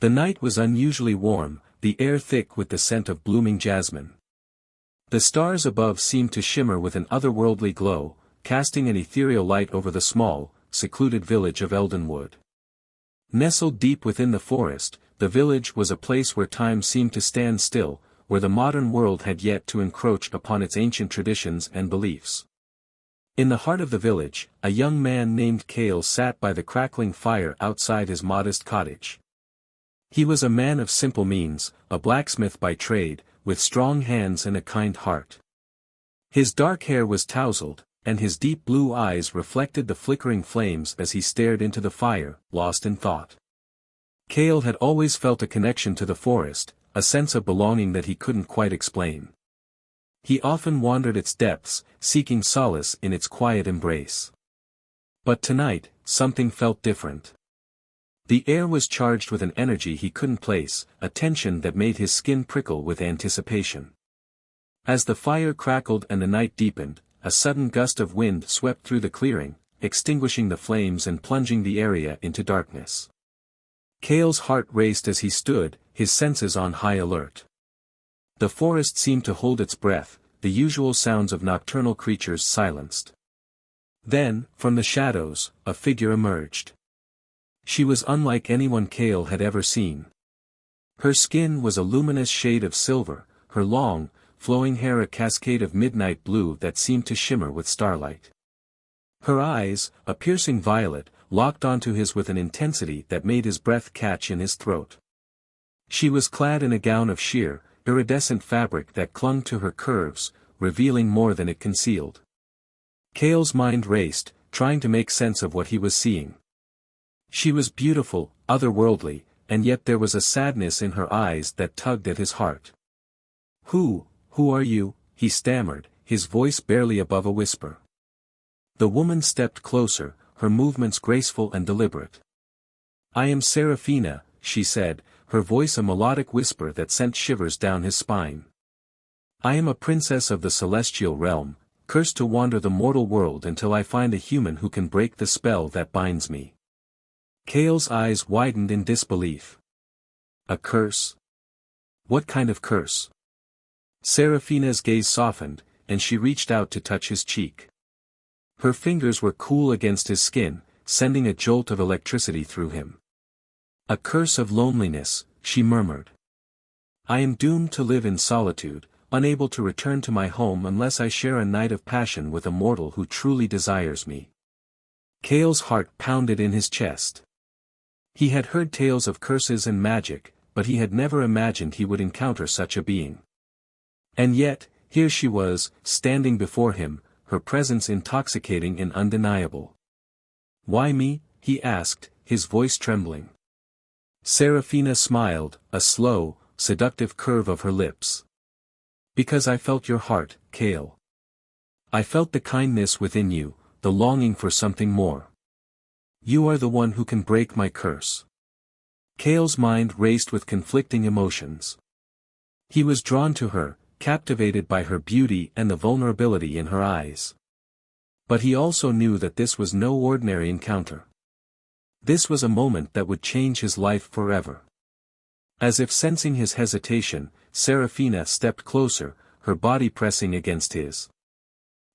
The night was unusually warm, the air thick with the scent of blooming jasmine. The stars above seemed to shimmer with an otherworldly glow, casting an ethereal light over the small, secluded village of Eldenwood. Nestled deep within the forest, the village was a place where time seemed to stand still, where the modern world had yet to encroach upon its ancient traditions and beliefs. In the heart of the village, a young man named Kale sat by the crackling fire outside his modest cottage. He was a man of simple means, a blacksmith by trade, with strong hands and a kind heart. His dark hair was tousled, and his deep blue eyes reflected the flickering flames as he stared into the fire, lost in thought. Kale had always felt a connection to the forest, a sense of belonging that he couldn't quite explain. He often wandered its depths, seeking solace in its quiet embrace. But tonight, something felt different. The air was charged with an energy he couldn't place, a tension that made his skin prickle with anticipation. As the fire crackled and the night deepened, a sudden gust of wind swept through the clearing, extinguishing the flames and plunging the area into darkness. Kale's heart raced as he stood, his senses on high alert. The forest seemed to hold its breath, the usual sounds of nocturnal creatures silenced. Then, from the shadows, a figure emerged. She was unlike anyone Kale had ever seen. Her skin was a luminous shade of silver, her long, flowing hair a cascade of midnight blue that seemed to shimmer with starlight. Her eyes, a piercing violet, locked onto his with an intensity that made his breath catch in his throat. She was clad in a gown of sheer, iridescent fabric that clung to her curves, revealing more than it concealed. Kale's mind raced, trying to make sense of what he was seeing. She was beautiful, otherworldly, and yet there was a sadness in her eyes that tugged at his heart. Who are you?" he stammered, his voice barely above a whisper. The woman stepped closer, her movements graceful and deliberate. "I am Seraphina," she said, her voice a melodic whisper that sent shivers down his spine. "I am a princess of the celestial realm, cursed to wander the mortal world until I find a human who can break the spell that binds me." Kale's eyes widened in disbelief. "A curse? What kind of curse?" Seraphina's gaze softened, and she reached out to touch his cheek. Her fingers were cool against his skin, sending a jolt of electricity through him. "A curse of loneliness," she murmured. "I am doomed to live in solitude, unable to return to my home unless I share a night of passion with a mortal who truly desires me." Kale's heart pounded in his chest. He had heard tales of curses and magic, but he had never imagined he would encounter such a being. And yet, here she was, standing before him, her presence intoxicating and undeniable. "Why me?" he asked, his voice trembling. Seraphina smiled, a slow, seductive curve of her lips. "Because I felt your heart, Kale. I felt the kindness within you, the longing for something more. You are the one who can break my curse." Kale's mind raced with conflicting emotions. He was drawn to her, captivated by her beauty and the vulnerability in her eyes. But he also knew that this was no ordinary encounter. This was a moment that would change his life forever. As if sensing his hesitation, Seraphina stepped closer, her body pressing against his.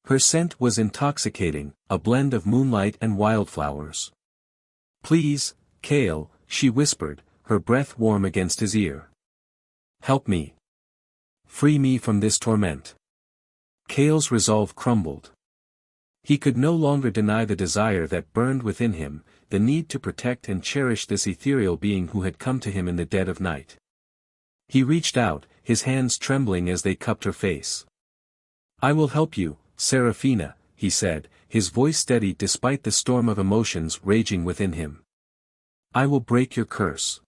Her scent was intoxicating, a blend of moonlight and wildflowers. "Please, Kale," she whispered, her breath warm against his ear. "Help me. Free me from this torment." Kale's resolve crumbled. He could no longer deny the desire that burned within him, the need to protect and cherish this ethereal being who had come to him in the dead of night. He reached out, his hands trembling as they cupped her face. "I will help you, Seraphina," he said, his voice steady despite the storm of emotions raging within him. "I will break your curse."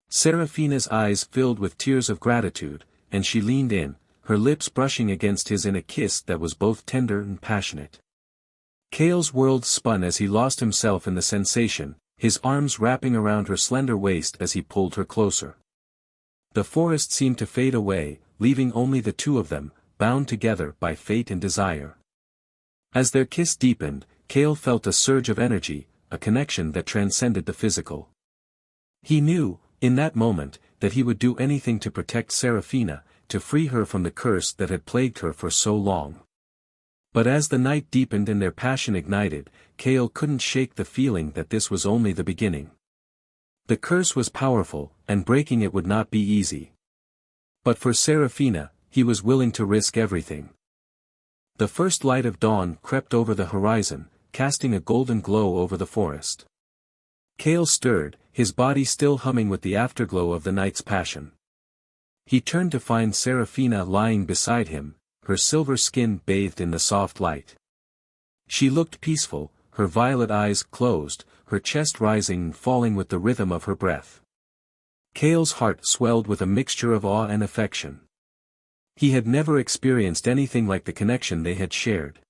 Seraphina's eyes filled with tears of gratitude, and she leaned in, her lips brushing against his in a kiss that was both tender and passionate. Kale's world spun as he lost himself in the sensation, his arms wrapping around her slender waist as he pulled her closer. The forest seemed to fade away, leaving only the two of them, bound together by fate and desire. As their kiss deepened, Kale felt a surge of energy, a connection that transcended the physical. He knew, in that moment, that he would do anything to protect Seraphina, to free her from the curse that had plagued her for so long. But as the night deepened and their passion ignited, Cale couldn't shake the feeling that this was only the beginning. The curse was powerful, and breaking it would not be easy. But for Seraphina, he was willing to risk everything. The first light of dawn crept over the horizon, casting a golden glow over the forest. Cale stirred, his body still humming with the afterglow of the night's passion. He turned to find Seraphina lying beside him, her silver skin bathed in the soft light. She looked peaceful, her violet eyes closed, her chest rising and falling with the rhythm of her breath. Cale's heart swelled with a mixture of awe and affection. He had never experienced anything like the connection they had shared.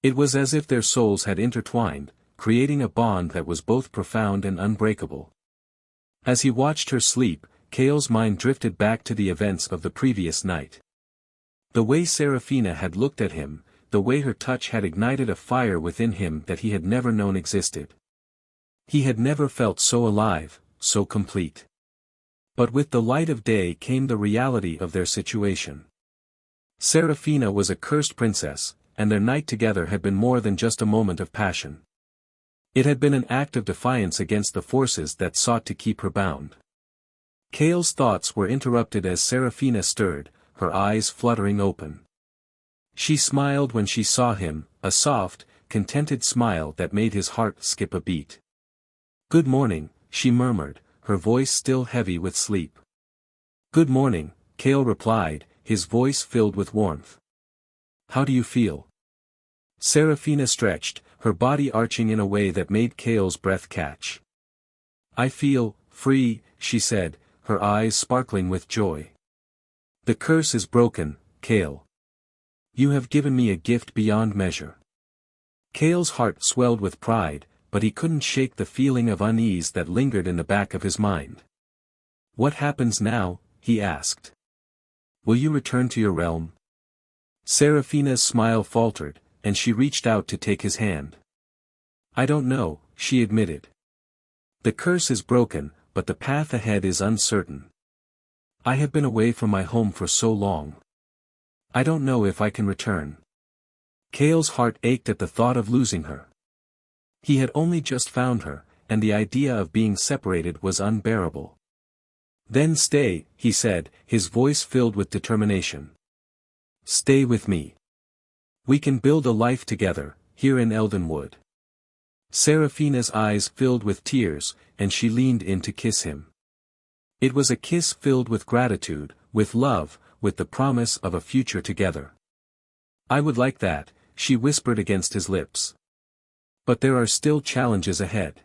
It was as if their souls had intertwined, creating a bond that was both profound and unbreakable. As he watched her sleep, Cale's mind drifted back to the events of the previous night. The way Seraphina had looked at him, the way her touch had ignited a fire within him that he had never known existed. He had never felt so alive, so complete. But with the light of day came the reality of their situation. Seraphina was a cursed princess, and their night together had been more than just a moment of passion. It had been an act of defiance against the forces that sought to keep her bound. Cale's thoughts were interrupted as Seraphina stirred, her eyes fluttering open. She smiled when she saw him, a soft, contented smile that made his heart skip a beat. "Good morning," she murmured, her voice still heavy with sleep. "Good morning," Cale replied, his voice filled with warmth. "How do you feel?" Seraphina stretched, her body arching in a way that made Cale's breath catch. "I feel free," she said, her eyes sparkling with joy. "The curse is broken, Cale. You have given me a gift beyond measure." Cale's heart swelled with pride, but he couldn't shake the feeling of unease that lingered in the back of his mind. "What happens now?" he asked. "Will you return to your realm?" Seraphina's smile faltered, and she reached out to take his hand. "I don't know," she admitted. "The curse is broken, but the path ahead is uncertain. I have been away from my home for so long. I don't know if I can return." Cale's heart ached at the thought of losing her. He had only just found her, and the idea of being separated was unbearable. "Then stay," he said, his voice filled with determination. "Stay with me. We can build a life together, here in Eldenwood." Seraphina's eyes filled with tears, and she leaned in to kiss him. It was a kiss filled with gratitude, with love, with the promise of a future together. "I would like that," she whispered against his lips. "But there are still challenges ahead.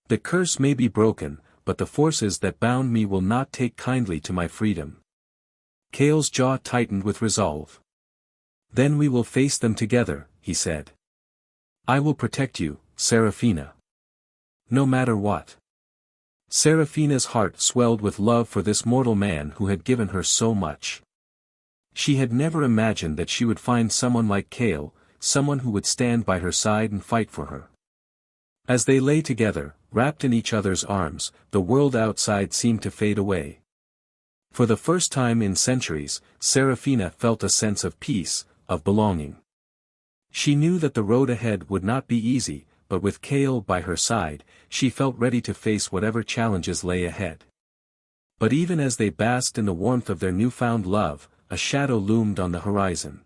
The curse may be broken, but the forces that bound me will not take kindly to my freedom." Cale's jaw tightened with resolve. "Then we will face them together," he said. "I will protect you, Seraphina. No matter what." Seraphina's heart swelled with love for this mortal man who had given her so much. She had never imagined that she would find someone like Cale, someone who would stand by her side and fight for her. As they lay together, wrapped in each other's arms, the world outside seemed to fade away. For the first time in centuries, Seraphina felt a sense of peace, of belonging. She knew that the road ahead would not be easy, but with Cale by her side, she felt ready to face whatever challenges lay ahead. But even as they basked in the warmth of their newfound love, a shadow loomed on the horizon.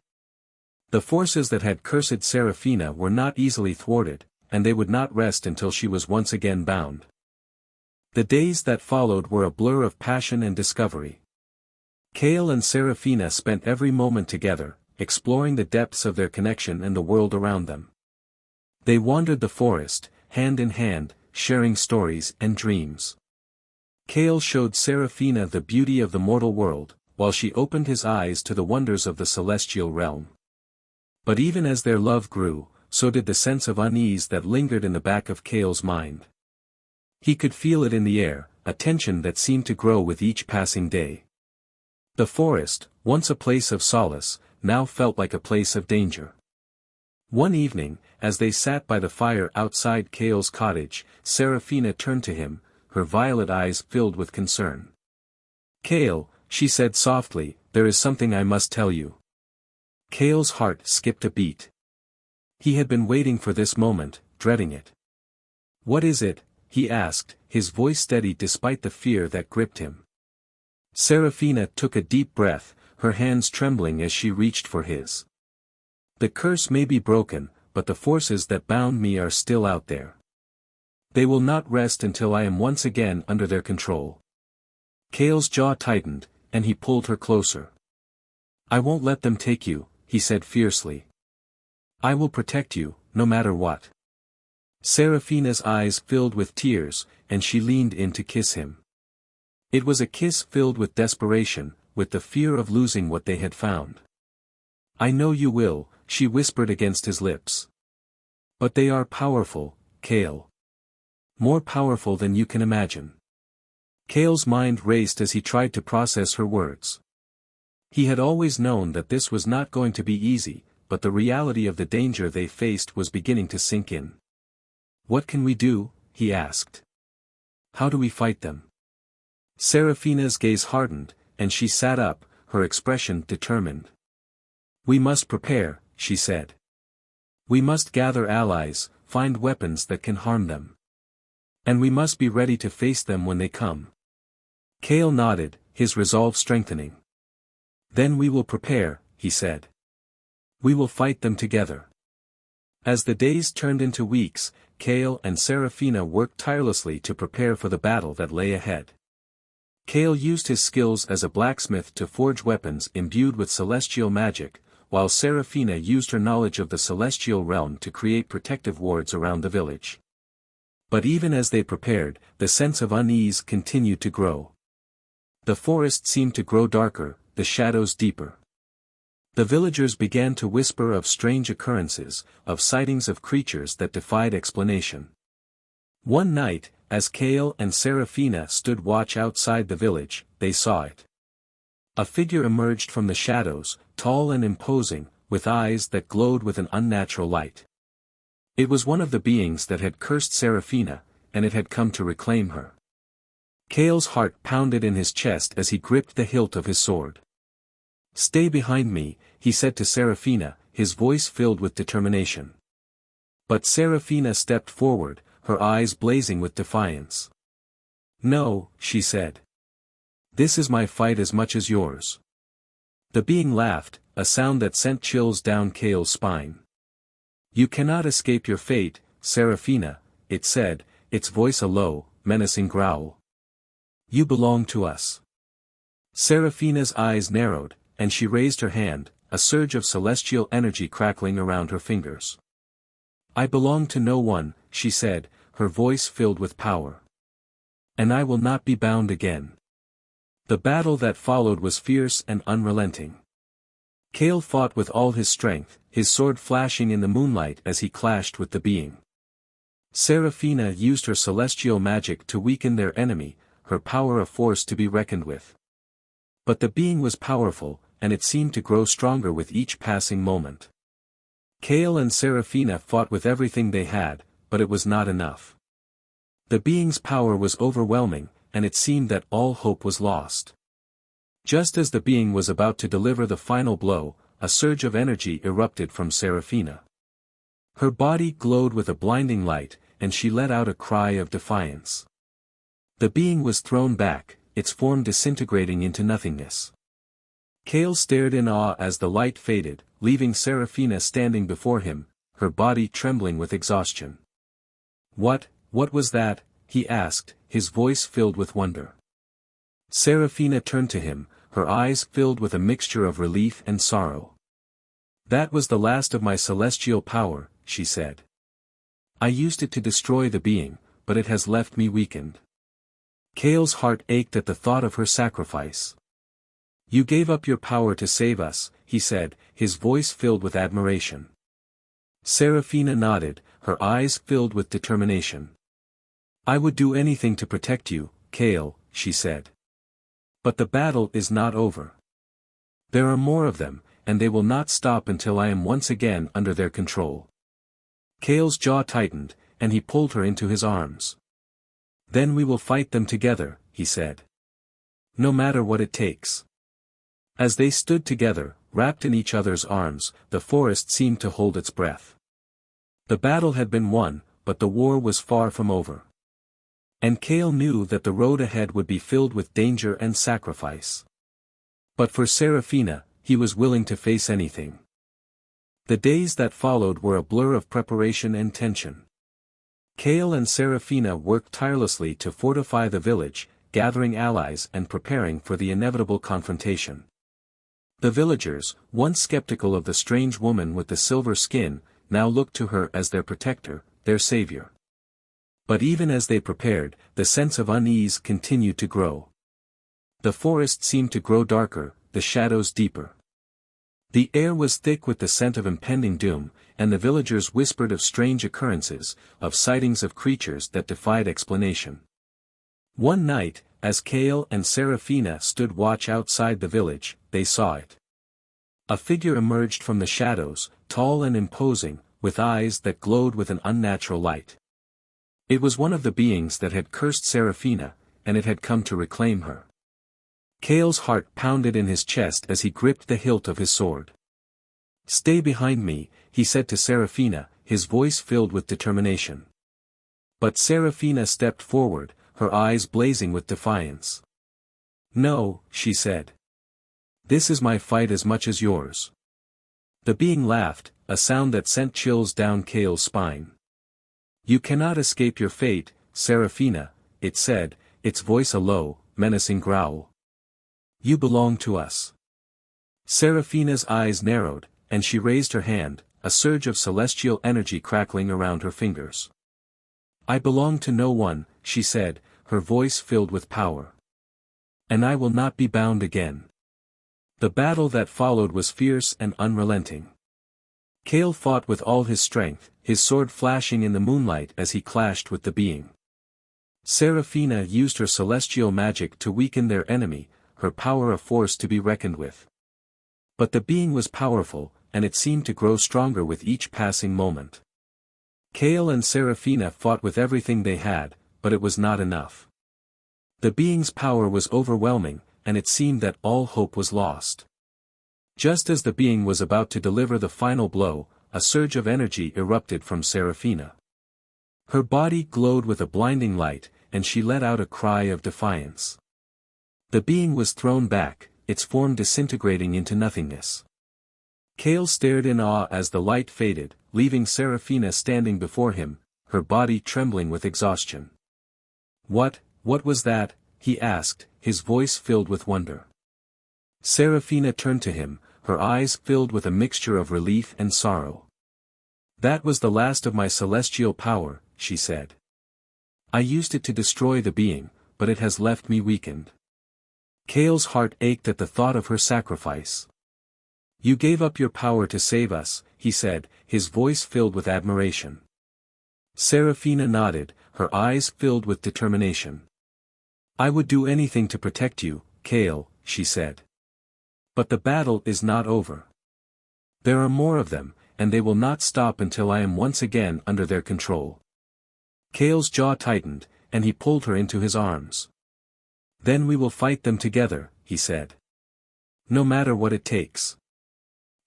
The forces that had cursed Seraphina were not easily thwarted, and they would not rest until she was once again bound. The days that followed were a blur of passion and discovery. Cale and Seraphina spent every moment together, exploring the depths of their connection and the world around them. They wandered the forest, hand in hand, sharing stories and dreams. Cale showed Seraphina the beauty of the mortal world, while she opened his eyes to the wonders of the celestial realm. But even as their love grew, so did the sense of unease that lingered in the back of Cale's mind. He could feel it in the air, a tension that seemed to grow with each passing day. The forest, once a place of solace, now felt like a place of danger. One evening, as they sat by the fire outside Cale's cottage, Seraphina turned to him, her violet eyes filled with concern. "Kale," she said softly, "there is something I must tell you." Kale's heart skipped a beat. He had been waiting for this moment, dreading it. "What is it?" he asked, his voice steady despite the fear that gripped him. Serafina took a deep breath, her hands trembling as she reached for his. "The curse may be broken, but the forces that bound me are still out there. They will not rest until I am once again under their control." Kale's jaw tightened, and he pulled her closer. "I won't let them take you," he said fiercely. "I will protect you, no matter what." Serafina's eyes filled with tears, and she leaned in to kiss him. It was a kiss filled with desperation, with the fear of losing what they had found. "I know you will," she whispered against his lips. "But they are powerful, Kale. More powerful than you can imagine." Kale's mind raced as he tried to process her words. He had always known that this was not going to be easy, but the reality of the danger they faced was beginning to sink in. "What can we do?" he asked. "How do we fight them?" Serafina's gaze hardened, and she sat up, her expression determined. "We must prepare," she said. "We must gather allies, find weapons that can harm them. And we must be ready to face them when they come." Kale nodded, his resolve strengthening. "Then we will prepare," he said. "We will fight them together." As the days turned into weeks, Kale and Serafina worked tirelessly to prepare for the battle that lay ahead. Kale used his skills as a blacksmith to forge weapons imbued with celestial magic, while Serafina used her knowledge of the celestial realm to create protective wards around the village. But even as they prepared, the sense of unease continued to grow. The forest seemed to grow darker, the shadows deeper. The villagers began to whisper of strange occurrences, of sightings of creatures that defied explanation. One night, as Kale and Serafina stood watch outside the village, they saw it. A figure emerged from the shadows, tall and imposing, with eyes that glowed with an unnatural light. It was one of the beings that had cursed Serafina, and it had come to reclaim her. Kale's heart pounded in his chest as he gripped the hilt of his sword. "Stay behind me," he said to Serafina, his voice filled with determination. But Serafina stepped forward, her eyes blazing with defiance. "No," she said. "This is my fight as much as yours." The being laughed, a sound that sent chills down Kale's spine. "You cannot escape your fate, Serafina," it said, its voice a low, menacing growl. "You belong to us." Serafina's eyes narrowed, and she raised her hand, a surge of celestial energy crackling around her fingers. "I belong to no one," she said, her voice filled with power. "And I will not be bound again." The battle that followed was fierce and unrelenting. Kale fought with all his strength, his sword flashing in the moonlight as he clashed with the being. Serafina used her celestial magic to weaken their enemy, her power a force to be reckoned with. But the being was powerful, and it seemed to grow stronger with each passing moment. Kale and Serafina fought with everything they had, but it was not enough. The being's power was overwhelming, and it seemed that all hope was lost. Just as the being was about to deliver the final blow, a surge of energy erupted from Serafina. Her body glowed with a blinding light, and she let out a cry of defiance. The being was thrown back, its form disintegrating into nothingness. Kale stared in awe as the light faded, leaving Serafina standing before him, her body trembling with exhaustion. What was that?" he asked, his voice filled with wonder. Serafina turned to him, her eyes filled with a mixture of relief and sorrow. "That was the last of my celestial power," she said. "I used it to destroy the being, but it has left me weakened." Kale's heart ached at the thought of her sacrifice. "You gave up your power to save us," he said, his voice filled with admiration. Serafina nodded, her eyes filled with determination. "I would do anything to protect you, Kale," she said. "But the battle is not over. There are more of them, and they will not stop until I am once again under their control." Kale's jaw tightened, and he pulled her into his arms. Then we will fight them together, he said. No matter what it takes. As they stood together, wrapped in each other's arms, the forest seemed to hold its breath. The battle had been won, but the war was far from over. And Kale knew that the road ahead would be filled with danger and sacrifice. But for Serafina, he was willing to face anything. The days that followed were a blur of preparation and tension. Kale and Serafina worked tirelessly to fortify the village, gathering allies and preparing for the inevitable confrontation. The villagers, once skeptical of the strange woman with the silver skin, now looked to her as their protector, their savior. But even as they prepared, the sense of unease continued to grow. The forest seemed to grow darker, the shadows deeper. The air was thick with the scent of impending doom, and the villagers whispered of strange occurrences, of sightings of creatures that defied explanation. One night, as Kale and Serafina stood watch outside the village, they saw it. A figure emerged from the shadows, tall and imposing, with eyes that glowed with an unnatural light. It was one of the beings that had cursed Serafina, and it had come to reclaim her. Kale's heart pounded in his chest as he gripped the hilt of his sword. "Stay behind me," he said to Serafina, his voice filled with determination. But Serafina stepped forward, her eyes blazing with defiance. "No," she said. "This is my fight as much as yours." The being laughed, a sound that sent chills down Kale's spine. "You cannot escape your fate, Serafina," it said, its voice a low, menacing growl. "You belong to us." Serafina's eyes narrowed, and she raised her hand, a surge of celestial energy crackling around her fingers. "I belong to no one," she said, her voice filled with power. "And I will not be bound again." The battle that followed was fierce and unrelenting. Kale fought with all his strength, his sword flashing in the moonlight as he clashed with the being. Serafina used her celestial magic to weaken their enemy, her power a force to be reckoned with. But the being was powerful, and it seemed to grow stronger with each passing moment. Kale and Serafina fought with everything they had, but it was not enough. The being's power was overwhelming, and it seemed that all hope was lost. Just as the being was about to deliver the final blow, a surge of energy erupted from Serafina. Her body glowed with a blinding light, and she let out a cry of defiance. The being was thrown back, its form disintegrating into nothingness. Kale stared in awe as the light faded, leaving Serafina standing before him, her body trembling with exhaustion. What was that?" he asked, his voice filled with wonder. Serafina turned to him, her eyes filled with a mixture of relief and sorrow. "That was the last of my celestial power," she said. "I used it to destroy the being, but it has left me weakened." Kale's heart ached at the thought of her sacrifice. "You gave up your power to save us," he said, his voice filled with admiration. Serafina nodded, her eyes filled with determination. "I would do anything to protect you, Kale," she said. "But the battle is not over. There are more of them, and they will not stop until I am once again under their control." Kale's jaw tightened, and he pulled her into his arms. "Then we will fight them together," he said. "No matter what it takes."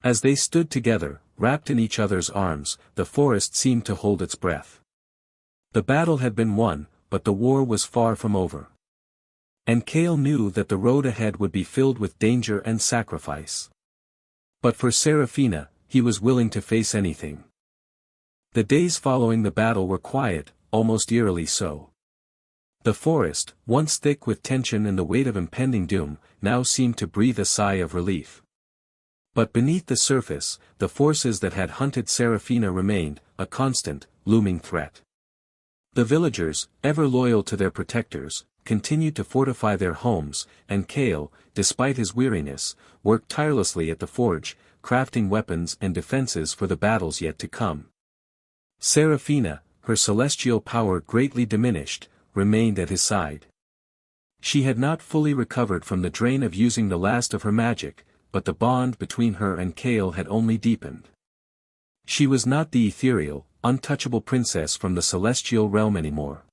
As they stood together, wrapped in each other's arms, the forest seemed to hold its breath. The battle had been won, but the war was far from over. And Kale knew that the road ahead would be filled with danger and sacrifice. But for Serafina, he was willing to face anything. The days following the battle were quiet, almost eerily so. The forest, once thick with tension and the weight of impending doom, now seemed to breathe a sigh of relief. But beneath the surface, the forces that had hunted Serafina remained, a constant, looming threat. The villagers, ever loyal to their protectors, continued to fortify their homes, and Kale, despite his weariness, worked tirelessly at the forge, crafting weapons and defenses for the battles yet to come. Serafina, her celestial power greatly diminished, remained at his side. She had not fully recovered from the drain of using the last of her magic, but the bond between her and Kale had only deepened. She was not the ethereal, untouchable princess from the celestial realm anymore.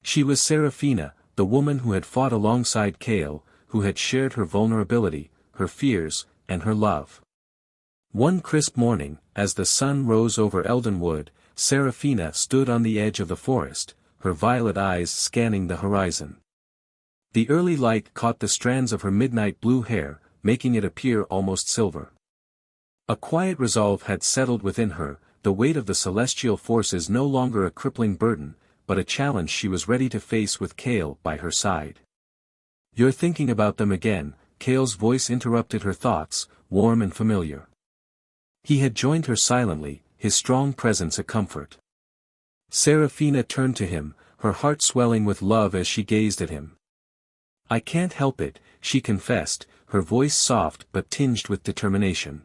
She was Seraphina, the woman who had fought alongside Kale, who had shared her vulnerability, her fears, and her love. One crisp morning, as the sun rose over Eldenwood, Seraphina stood on the edge of the forest, her violet eyes scanning the horizon. The early light caught the strands of her midnight blue hair, making it appear almost silver. A quiet resolve had settled within her, the weight of the celestial forces no longer a crippling burden, but a challenge she was ready to face with Kale by her side. "You're thinking about them again," Kale's voice interrupted her thoughts, warm and familiar. He had joined her silently, his strong presence a comfort. Seraphina turned to him, her heart swelling with love as she gazed at him. "I can't help it," she confessed, her voice soft but tinged with determination.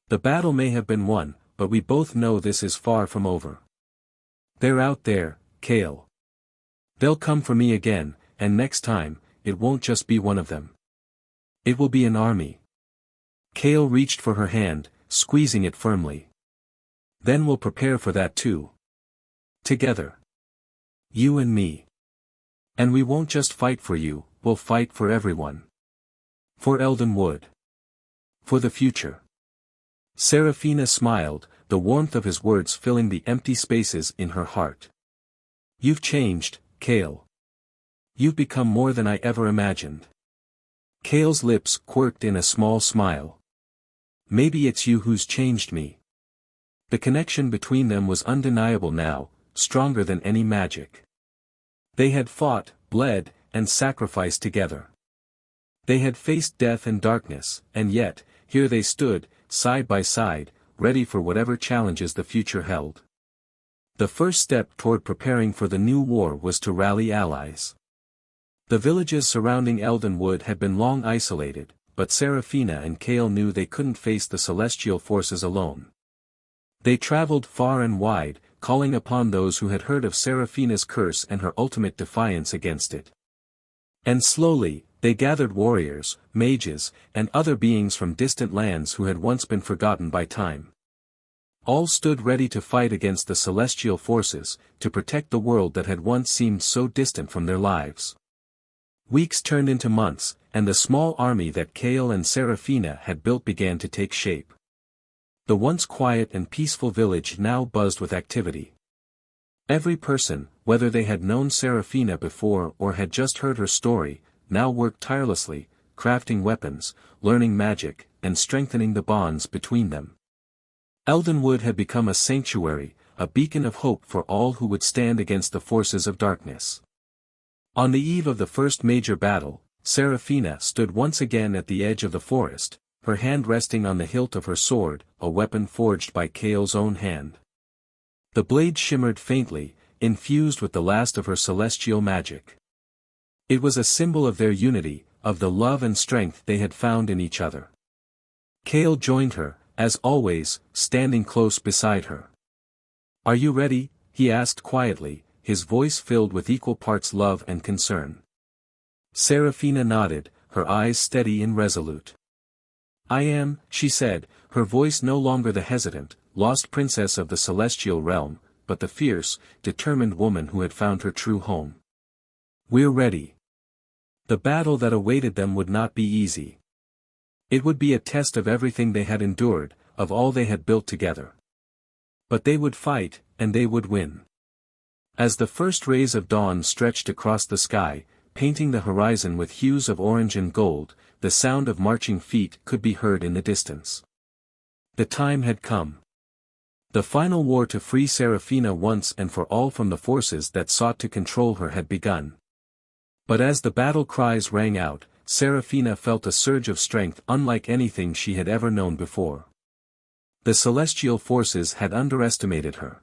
"The battle may have been won, but we both know this is far from over. They're out there, Kale. They'll come for me again, and next time, it won't just be one of them. It will be an army." Kale reached for her hand, squeezing it firmly. "Then we'll prepare for that too. Together. You and me. And we won't just fight for you, we'll fight for everyone. For Eldenwood. For the future." Seraphina smiled, the warmth of his words filling the empty spaces in her heart. "You've changed, Kale. You've become more than I ever imagined." Kale's lips quirked in a small smile. "Maybe it's you who's changed me." The connection between them was undeniable now, stronger than any magic. They had fought, bled, and sacrificed together. They had faced death and darkness, and yet, here they stood, side by side, ready for whatever challenges the future held. The first step toward preparing for the new war was to rally allies. The villages surrounding Eldenwood had been long isolated, but Seraphina and Kale knew they couldn't face the celestial forces alone. They traveled far and wide, calling upon those who had heard of Seraphina's curse and her ultimate defiance against it. And slowly, they gathered warriors, mages, and other beings from distant lands who had once been forgotten by time. All stood ready to fight against the celestial forces, to protect the world that had once seemed so distant from their lives. Weeks turned into months, and the small army that Kale and Seraphina had built began to take shape. The once quiet and peaceful village now buzzed with activity. Every person, whether they had known Seraphina before or had just heard her story, now worked tirelessly, crafting weapons, learning magic, and strengthening the bonds between them. Eldenwood had become a sanctuary, a beacon of hope for all who would stand against the forces of darkness. On the eve of the first major battle, Seraphina stood once again at the edge of the forest, her hand resting on the hilt of her sword, a weapon forged by Kale's own hand. The blade shimmered faintly, infused with the last of her celestial magic. It was a symbol of their unity, of the love and strength they had found in each other. Kale joined her, as always, standing close beside her. "Are you ready?" he asked quietly, his voice filled with equal parts love and concern. Seraphina nodded, her eyes steady and resolute. "I am," she said, her voice no longer the hesitant, lost princess of the celestial realm, but the fierce, determined woman who had found her true home. "We're ready." The battle that awaited them would not be easy. It would be a test of everything they had endured, of all they had built together. But they would fight, and they would win. As the first rays of dawn stretched across the sky, painting the horizon with hues of orange and gold, the sound of marching feet could be heard in the distance. The time had come. The final war to free Seraphina once and for all from the forces that sought to control her had begun. But as the battle cries rang out, Seraphina felt a surge of strength unlike anything she had ever known before. The celestial forces had underestimated her.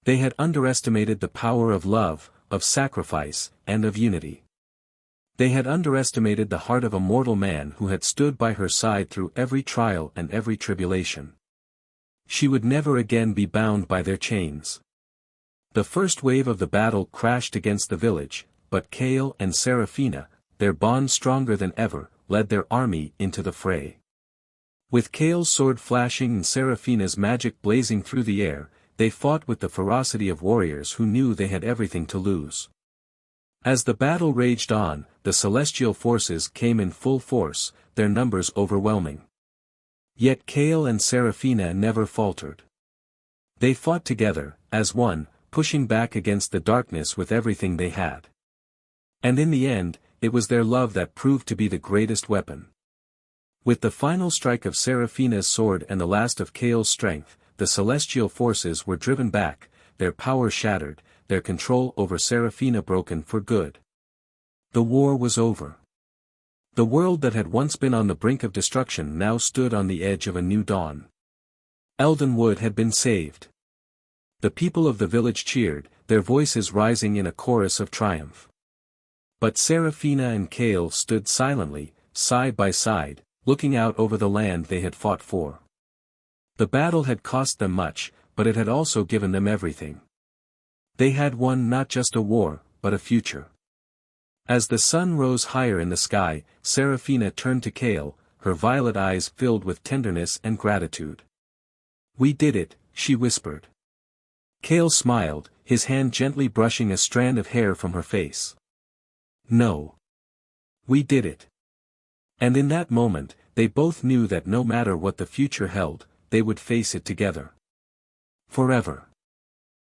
They had underestimated the power of love, of sacrifice, and of unity. They had underestimated the heart of a mortal man who had stood by her side through every trial and every tribulation. She would never again be bound by their chains. The first wave of the battle crashed against the village, but Kale and Seraphina, their bond stronger than ever, led their army into the fray. With Kale's sword flashing and Seraphina's magic blazing through the air, they fought with the ferocity of warriors who knew they had everything to lose. As the battle raged on, the celestial forces came in full force, their numbers overwhelming. Yet Kale and Seraphina never faltered. They fought together, as one, pushing back against the darkness with everything they had. And in the end, it was their love that proved to be the greatest weapon. With the final strike of Seraphina's sword and the last of Kale's strength, the celestial forces were driven back, their power shattered, their control over Seraphina broken for good. The war was over. The world that had once been on the brink of destruction now stood on the edge of a new dawn. Eldenwood had been saved. The people of the village cheered, their voices rising in a chorus of triumph. But Seraphina and Kale stood silently, side by side, looking out over the land they had fought for. The battle had cost them much, but it had also given them everything. They had won not just a war, but a future. As the sun rose higher in the sky, Seraphina turned to Kale, her violet eyes filled with tenderness and gratitude. "We did it," she whispered. Kale smiled, his hand gently brushing a strand of hair from her face. "No. We did it." And in that moment, they both knew that no matter what the future held, they would face it together. Forever.